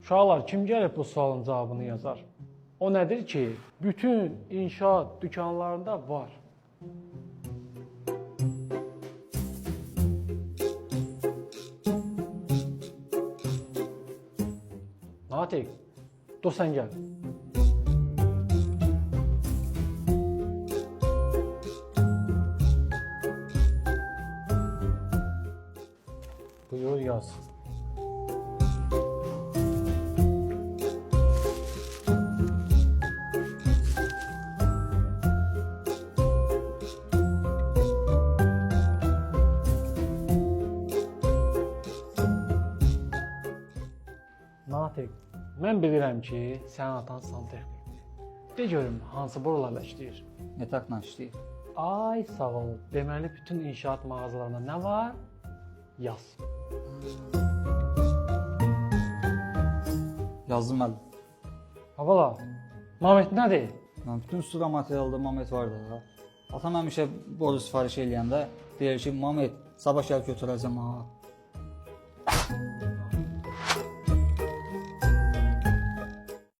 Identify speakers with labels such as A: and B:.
A: Uşaqlar, kim gəlib bu sualın cavabını yazar? O nədir ki, bütün inşaat dükanlarında var. Natiq, dur sən gəl. Buyur yaz. Natiq, mən bilirəm ki, sənin atan santexnikdir. De görüm, hansı borularla işləyir?
B: Metakla işləyir.
A: Ay sağ ol. Deməli bütün inşaat mağazalarında nə var? Yaz.
B: Yazdım mən.
A: Havala, Mehmet nədir?
B: Mən bütün sura materialda Mamet vardı da. Atam həmişə boru sifariş eləyəndə deyir ki, Mamet, sabah gəl götürəcəm ha.